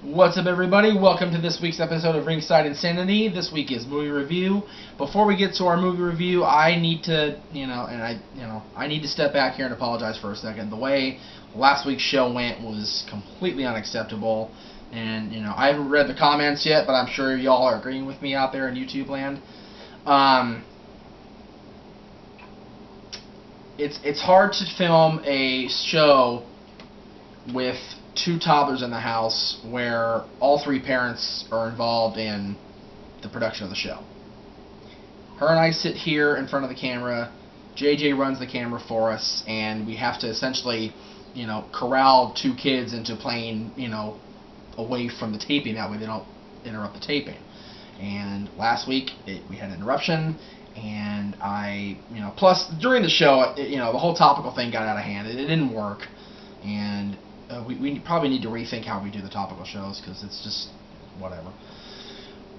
What's up, everybody? Welcome to this week's episode of Ringside Insanity. This week is movie review. Before we get to our movie review, I need to, I need to step back here and apologize for a second. The way last week's show went was completely unacceptable, and I haven't read the comments yet, but I'm sure y'all are agreeing with me out there in YouTube land. It's hard to film a show with two toddlers in the house where all three parents are involved in the production of the show. Her and I sit here in front of the camera, JJ runs the camera for us, and we have to essentially, corral two kids into playing, away from the taping, that way they don't interrupt the taping. And last week, we had an interruption, and plus during the show, the whole topical thing got out of hand. It didn't work, and we probably need to rethink how we do the topical shows, because it's just whatever.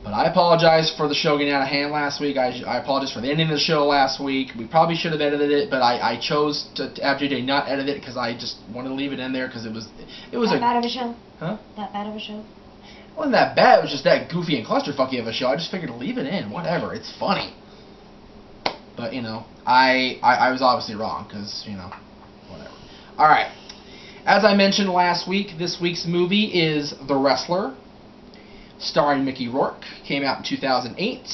But I apologize for the show getting out of hand last week. I apologize for the ending of the show last week. We probably should have edited it, but I chose to have JJ not edit it because I just wanted to leave it in there because it was that bad of a show? Huh? That bad of a show? It wasn't that bad. It was just that goofy and clusterfucky of a show. I just figured to leave it in. Whatever. It's funny. But, I was obviously wrong because, whatever. All right. As I mentioned last week, this week's movie is The Wrestler, starring Mickey Rourke. Came out in 2008.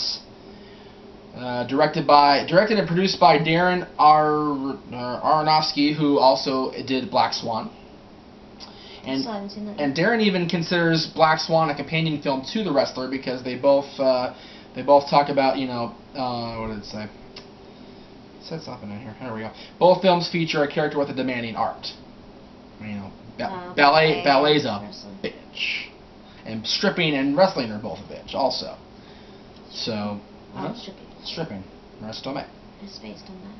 Directed and produced by Darren Aronofsky, who also did Black Swan. And Darren even considers Black Swan a companion film to The Wrestler because they both talk about, what did it say? It said something in here. There we go. Both films feature a character with a demanding art. Ballet's a bitch, and stripping and wrestling are both a bitch also. So, stripping. Rest on that. I spaced on that.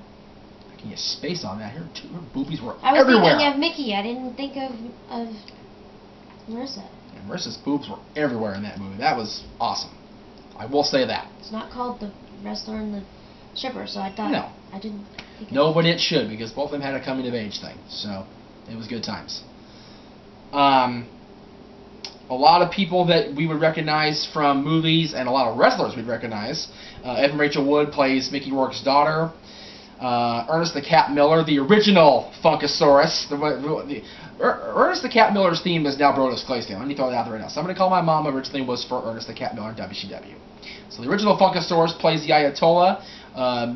I can get space on that. Her boobies were I was everywhere. thinking of Mickey. I didn't think of Marissa. And Marissa's boobs were everywhere in that movie. That was awesome. I will say that. It's not called The Wrestler and the Stripper, so I thought. No. I didn't think No, but it should, because both of them had a coming of age thing. So, it was good times. A lot of people that we would recognize from movies, and a lot of wrestlers we'd recognize. Evan Rachel Wood plays Mickey Rourke's daughter. Ernest the Cat Miller, the original Funkasaurus. Ernest the Cat Miller's theme is now Brodus Clay's theme. Let me throw that out there right now. So I'm going to call my mom. Originally was for Ernest the Cat Miller in WCW. So the original Funkasaurus plays the Ayatollah,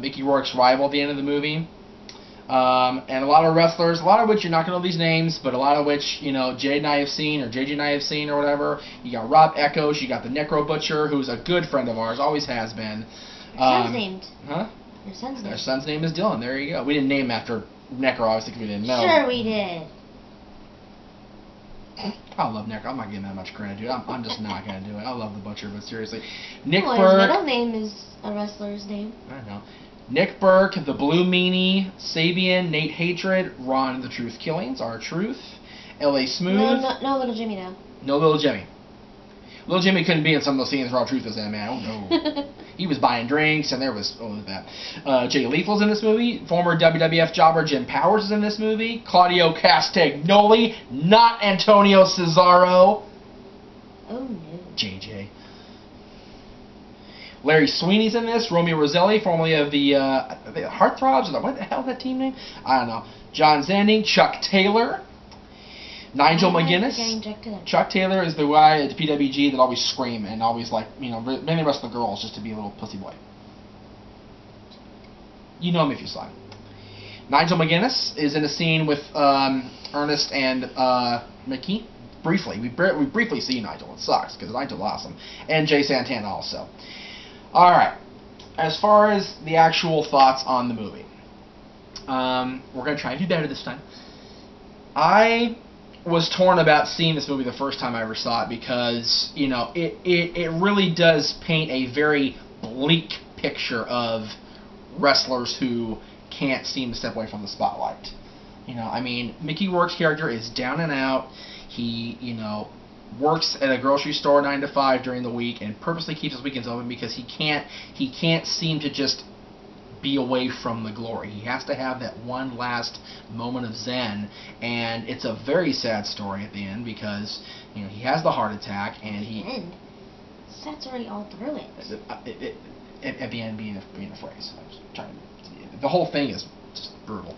Mickey Rourke's rival at the end of the movie. And a lot of wrestlers, a lot of which you're not going to know these names, but a lot of which, Jade and I have seen, or JJ and I have seen, or whatever. You got Rob Echoes, you got the Necro Butcher, who's a good friend of ours, always has been. Your son's named. Huh? Your son's name. Their son's name is Dylan. There you go. We didn't name him after Necro, obviously, because we didn't know. Sure we did. I love Necro. I'm not giving that much credit, dude. I'm just not going to do it. I love the Butcher, but seriously. Nick His Burke. middle name is a wrestler's name. I know. Nick Burke, the Blue Meanie, Sabian, Nate Hatred, Ron the Truth Killings, R-Truth, L.A. Smooth. No Little Jimmy, though. No Little Jimmy. Little Jimmy couldn't be in some of those scenes where R-Truth was in, man. Oh, no. He was buying drinks, and there was, that. Jay Lethal's in this movie. Former WWF jobber Jim Powers is in this movie. Claudio Castagnoli, not Antonio Cesaro. Oh, no. JJ. Larry Sweeney's in this. Romeo Roselli, formerly of the Heartthrobs. What the hell is that team name? I don't know. John Zanding. Chuck Taylor. Nigel McGuinness. Chuck Taylor is the guy at the PWG that always scream and always mainly wrestle the girls just to be a little pussy boy. You know him if you saw him. Nigel McGuinness is in a scene with Ernest and Mickey. Briefly. We briefly see Nigel. It sucks because Nigel's awesome. And Jay Santana also. Alright, as far as the actual thoughts on the movie, we're going to try and do better this time. I was torn about seeing this movie the first time I ever saw it because, it really does paint a very bleak picture of wrestlers who can't seem to step away from the spotlight. Mickey Rourke's character is down and out. He, works at a grocery store 9 to 5 during the week and purposely keeps his weekends open because he can't seem to just be away from the glory. He has to have that one last moment of zen, and it's a very sad story at the end because he has the heart attack and he. And that's already all through it. At the end, being a phrase. I was trying to, the whole thing is just brutal.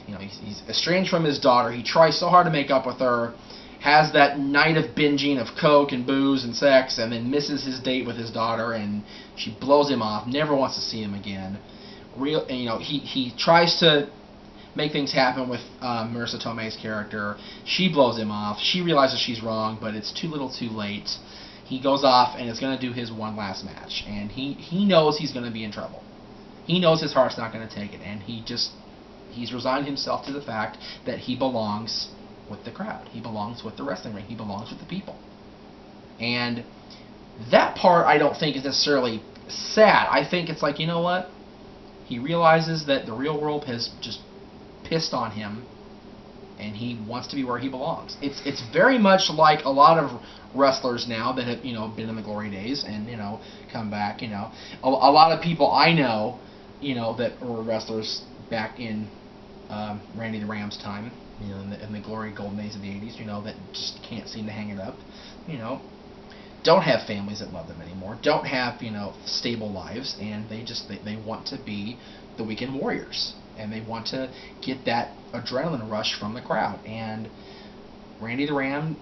He's estranged from his daughter. He tries so hard to make up with her. Has that night of binging of coke and booze and sex, and then misses his date with his daughter, and she blows him off. Never wants to see him again. He tries to make things happen with Marissa Tomei's character. She blows him off. She realizes she's wrong, but it's too little, too late. He goes off and is going to do his one last match, and he knows he's going to be in trouble. He knows his heart's not going to take it, and he's resigned himself to the fact that he belongs with the crowd. He belongs with the wrestling ring. He belongs with the people. And that part I don't think is necessarily sad. I think it's like, you know what? He realizes that the real world has just pissed on him, and he wants to be where he belongs. It's very much like a lot of wrestlers now that have been in the glory days and come back. A lot of people I know that were wrestlers back in Randy the Ram's time, in the glory golden days of the 80s, that just can't seem to hang it up, don't have families that love them anymore, don't have stable lives, and they want to be the weekend warriors, and they want to get that adrenaline rush from the crowd. And Randy the Ram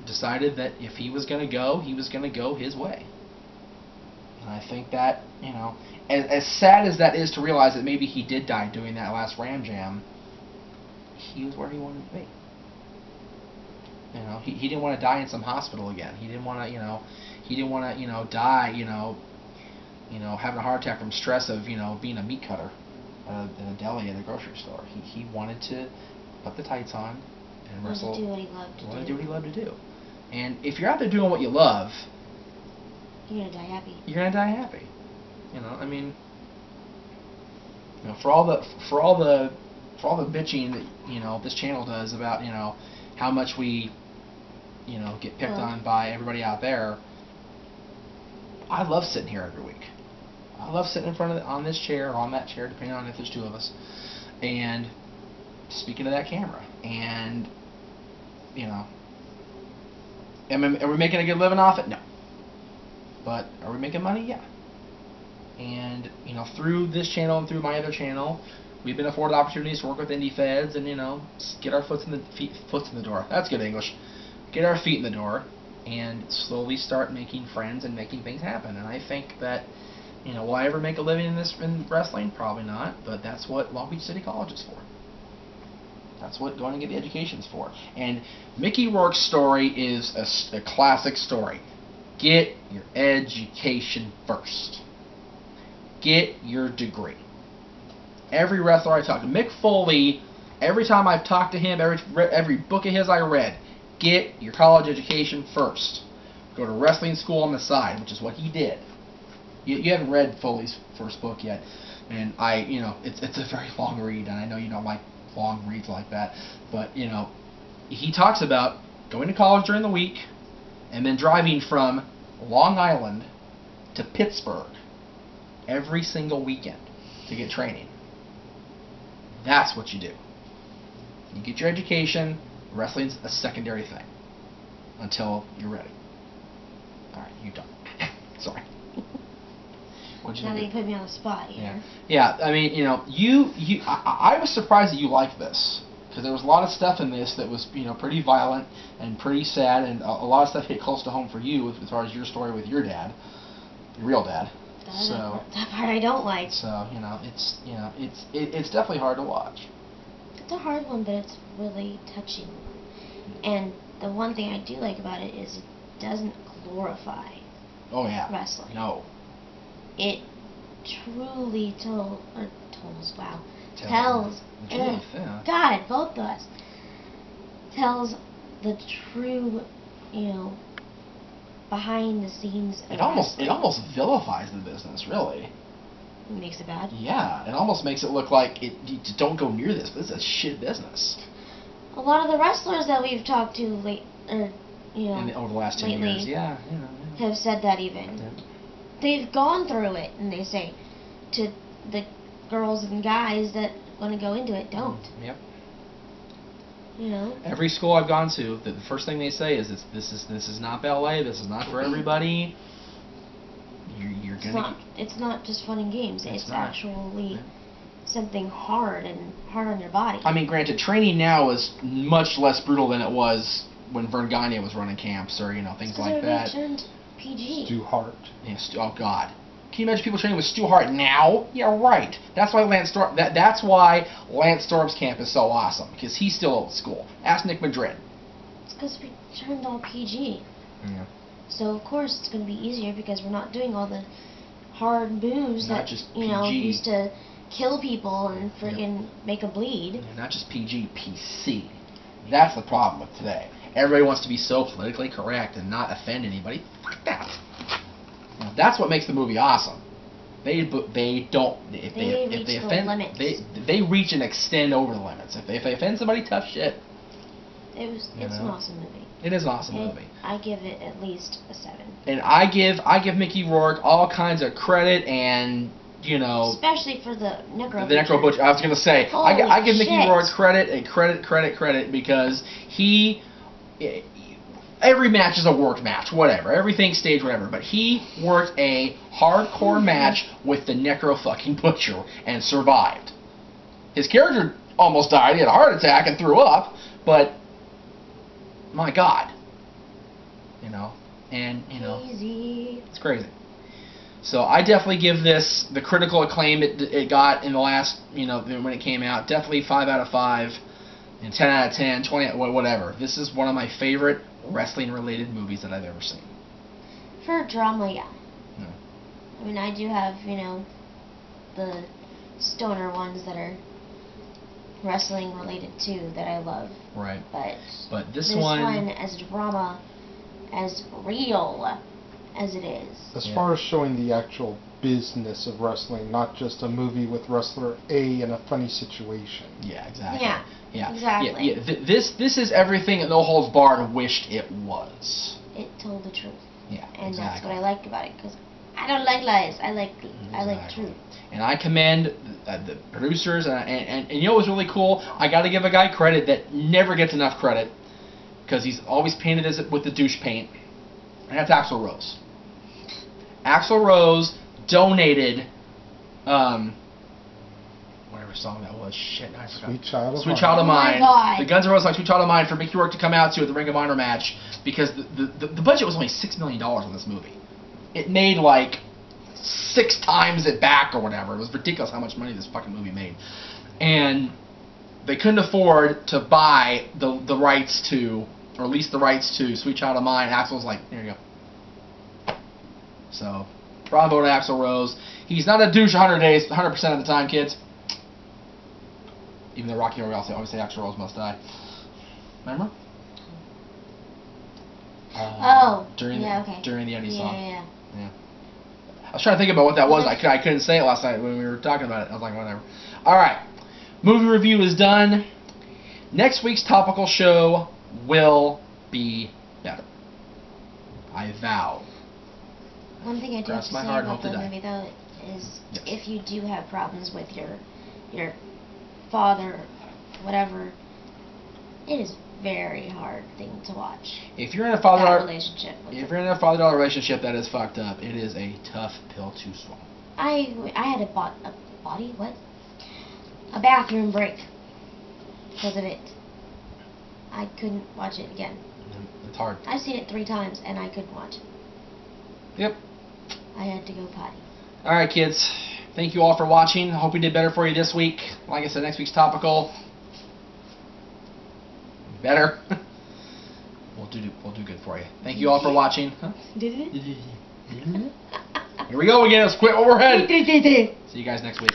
decided that if he was going to go, he was going to go his way. And I think that as sad as that is to realize that maybe he did die doing that last Ram Jam, he was where he wanted to be. He didn't want to die in some hospital again. He didn't want to, die, having a heart attack from stress of, being a meat cutter in a deli at a grocery store. He wanted to put the tights on and wrestle. To do what he loved to do. Want to do what he loved to do. And if you're out there doing what you love, you're gonna die happy. You're gonna die happy. For all the bitching that this channel does about how much we get picked on by everybody out there, I love sitting here every week. I love sitting in front of on this chair or on that chair, depending on if there's two of us, and speaking to that camera. And are we making a good living off it? No. But are we making money? Yeah. And through this channel and through my other channel, we've been afforded opportunities to work with indie feds and get our foots in the door. That's good English. Get our feet in the door and slowly start making friends and making things happen. And I think that will I ever make a living in wrestling? Probably not. But that's what Long Beach City College is for. That's what going to get the education's for. And Mickey Rourke's story is a classic story. Get your education first. Get your degree. Every wrestler I talk to, Mick Foley, every time I've talked to him, every book of his I read, get your college education first. Go to wrestling school on the side, which is what he did. You haven't read Foley's first book yet, and it's a very long read, and I know you don't like long reads like that, but he talks about going to college during the week and then driving from Long Island to Pittsburgh every single weekend to get training. That's what you do. You get your education. Wrestling's a secondary thing until you're ready. All right, you don't. Sorry. Now that you put me on the spot here. Yeah. I mean, I was surprised that you liked this, because there was a lot of stuff in this that was, pretty violent and pretty sad, and a lot of stuff hit close to home for you as far as your story with your dad, your real dad. That part I don't like. So it's definitely hard to watch. It's a hard one, but it's really touching. And the one thing I do like about it is it doesn't glorify. Oh yeah. Wrestling. No. It truly tells God, both of us, tells the true, behind the scenes of It almost vilifies the business, really. It makes it bad? Yeah, it almost makes it look like you don't go near this. This is a shit business. A lot of the wrestlers that we've talked to over the last 10 years, have said that even. Yeah. They've gone through it, and they say to the girls and guys that want to go into it don't. Yep. You know. Every school I've gone to, the first thing they say is this is not ballet. This is not for everybody. You're gonna. It's not just fun and games. It's not. actually something hard on your body. I mean, granted, training now is much less brutal than it was when Vern Gagne was running camps or things like that. Turned PG. Stu Hart. Yeah, oh God. Can you imagine people training with Stu Hart now? Yeah, right. That's why That's why Lance Storm's camp is so awesome, because he's still old school. Ask Nick Madrid. It's because we turned all PG. Yeah. So of course it's going to be easier because we're not doing all the hard moves Not that just PG. Used to kill people and friggin' make them bleed. Yeah, not just PG, PC. That's the problem with today. Everybody wants to be so politically correct and not offend anybody. Fuck that. Now, that's what makes the movie awesome. They don't if they offend the limits. they reach and extend over the limits. If they offend somebody, tough shit. It's an awesome movie. It is an awesome movie. I give it at least a 7. And I give Mickey Rourke all kinds of credit and especially for the Necro. The Necro Butcher. I was gonna say I give Mickey shit. Rourke credit and credit because every match is a worked match, whatever. Everything staged, whatever. But he worked a hardcore match with the Necro fucking Butcher and survived. His character almost died. He had a heart attack and threw up. But my God, Easy. it's crazy. So I definitely give this the critical acclaim it got in the last, when it came out. Definitely 5 out of 5, and 10 out of 10, 20, whatever. This is one of my favorite wrestling-related movies that I've ever seen. For drama, yeah. No. I mean, I do have, the stoner ones that are wrestling-related too that I love. Right. But this one as drama, as real as it is. As far as showing the actual business of wrestling, not just a movie with wrestler A in a funny situation. Yeah, exactly. Yeah, exactly. Yeah. This is everything that No Holds Barred wished it was. It told the truth. Yeah, and exactly. that's what I like about it, because I don't like lies. I like truth. And I commend the producers, and you know what's really cool? I got to give a guy credit that never gets enough credit, because he's always painted with the douche paint, and that's Axl Rose. Axl Rose donated, whatever song that was. Shit, I forgot. Sweet Child of Mine. Sweet Child of Mine. Oh my God. The Guns N' Roses song Sweet Child of Mine for Mickey Rourke to come out to at the Ring of Honor match, because the budget was only $6 million on this movie. It made like 6 times it back or whatever. It was ridiculous how much money this fucking movie made. And they couldn't afford to buy the rights to, or lease the rights to Sweet Child of Mine. Axl was like, here you go. So, bravo to Axl Rose. He's not a douche 100% of the time, kids. Even though Rocky Horror always say Axl Rose must die. Remember? During the Eddie song. Yeah. I was trying to think about what that was. I couldn't say it last night when we were talking about it. I was like, whatever. Alright. Movie review is done. Next week's topical show will be better. I vow. One thing I do have to say about the movie, though, is yes. if you do have problems with your father, whatever, it is a very hard thing to watch. If you're in a father-daughter relationship, relationship that is fucked up, it is a tough pill to swallow. I had a bathroom break because of it. I couldn't watch it again. It's hard. I've seen it 3 times and I couldn't watch it. Yep. I had to go potty. Alright, kids. Thank you all for watching. I hope we did better for you this week. Like I said, next week's topical. Better. We'll do good for you. Thank you all for watching. Huh? Did it? Here we go again. Let's quit overhead. See you guys next week.